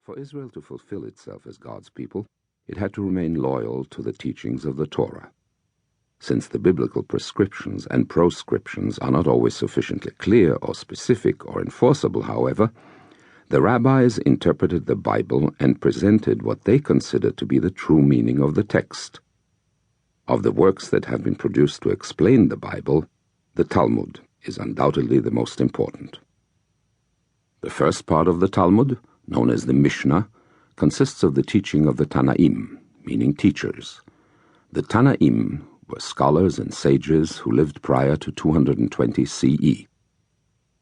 For Israel to fulfill itself as God's people, it had to remain loyal to the teachings of the Torah. Since the biblical prescriptions and proscriptions are not always sufficiently clear or specific or enforceable, however, the rabbis interpreted the Bible and presented what they considered to be the true meaning of the text. Of the works that have been produced to explain the Bible, the Talmud is undoubtedly the most important. The first part of the Talmud, known as the Mishnah, consists of the teaching of the Tanaim, meaning teachers. The Tanaim were scholars and sages who lived prior to 220 CE.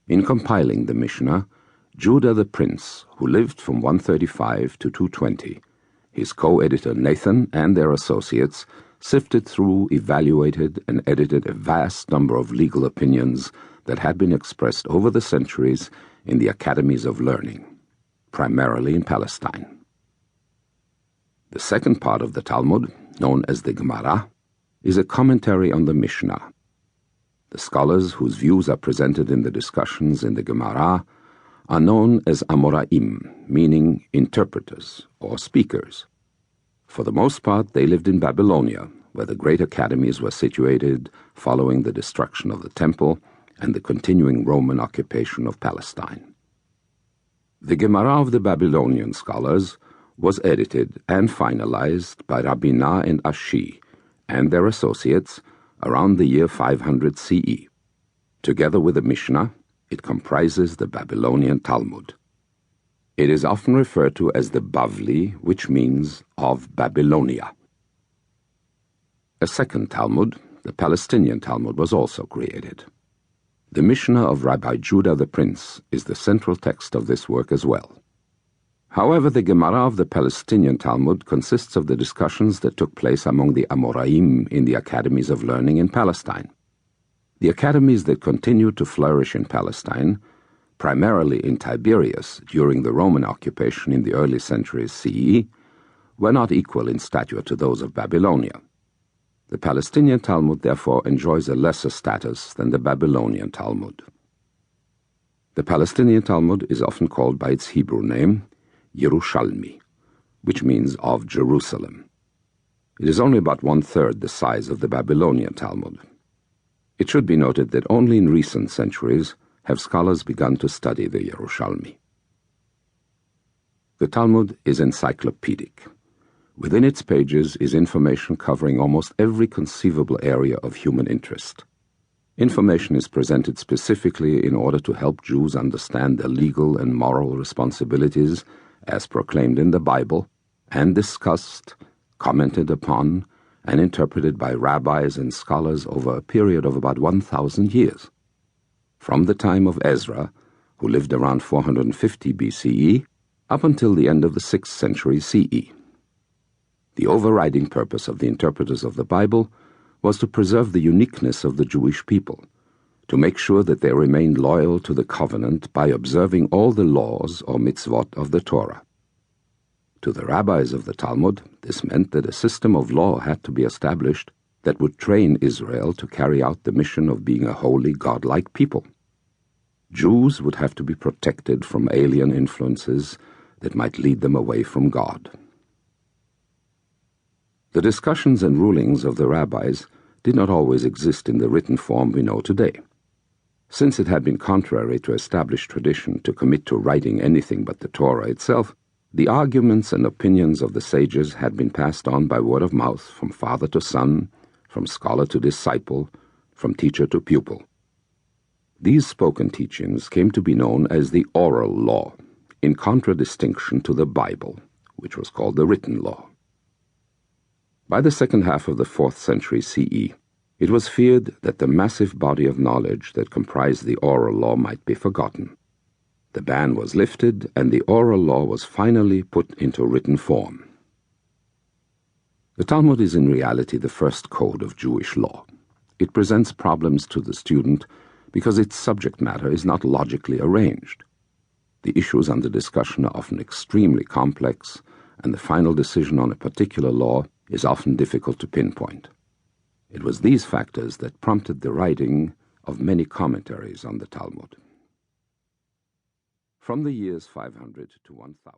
In compiling the Mishnah, Judah the prince, who lived from 135 to 220, his co-editor Nathan and their associates sifted through, evaluated, and edited a vast number of legal opinions that had been expressed over the centuries in the academies of learning, primarily in Palestine. The second part of the Talmud, known as the Gemara, is a commentary on the Mishnah. The scholars whose views are presented in the discussions in the Gemara are known as Amoraim, meaning interpreters or speakers. For the most part, they lived in Babylonia, where the great academies were situated following the destruction of the temple and the continuing Roman occupation of Palestine. The Gemara of the Babylonian scholars was edited and finalized by Rabbina and Ashi and their associates around the year 500 CE. Together with the Mishnah, it comprises the Babylonian Talmud. It is often referred to as the Bavli, which means of Babylonia. A second Talmud, the Palestinian Talmud, was also created. The Mishnah of Rabbi Judah the Prince is the central text of this work as well. However, the Gemara of the Palestinian Talmud consists of the discussions that took place among the Amoraim in the academies of learning in Palestine. The academies that continued to flourish in Palestine, primarily in Tiberias during the Roman occupation in the early centuries CE, were not equal in stature to those of Babylonia. The Palestinian Talmud therefore enjoys a lesser status than the Babylonian Talmud. The Palestinian Talmud is often called by its Hebrew name, Yerushalmi, which means of Jerusalem. It is only about one-third the size of the Babylonian Talmud. It should be noted that only in recent centuries have scholars begun to study the Yerushalmi. The Talmud is encyclopedic. Within its pages is information covering almost every conceivable area of human interest. Information is presented specifically in order to help Jews understand their legal and moral responsibilities as proclaimed in the Bible, and discussed, commented upon, and interpreted by rabbis and scholars over a period of about 1,000 years. From the time of Ezra, who lived around 450 BCE, up until the end of the 6th century CE. The overriding purpose of the interpreters of the Bible was to preserve the uniqueness of the Jewish people, to make sure that they remained loyal to the covenant by observing all the laws or mitzvot of the Torah. To the rabbis of the Talmud, this meant that a system of law had to be established that would train Israel to carry out the mission of being a holy, godlike people. Jews would have to be protected from alien influences that might lead them away from God. The discussions and rulings of the rabbis did not always exist in the written form we know today. Since it had been contrary to established tradition to commit to writing anything but the Torah itself, the arguments and opinions of the sages had been passed on by word of mouth from father to son, from scholar to disciple, from teacher to pupil. These spoken teachings came to be known as the oral law, in contradistinction to the Bible, which was called the written law. By the second half of the 4th century CE, it was feared that the massive body of knowledge that comprised the oral law might be forgotten. The ban was lifted, and the oral law was finally put into written form. The Talmud is in reality the first code of Jewish law. It presents problems to the student because its subject matter is not logically arranged. The issues under discussion are often extremely complex, and the final decision on a particular law is often difficult to pinpoint. It was these factors that prompted the writing of many commentaries on the Talmud. From the years 500 to 1000.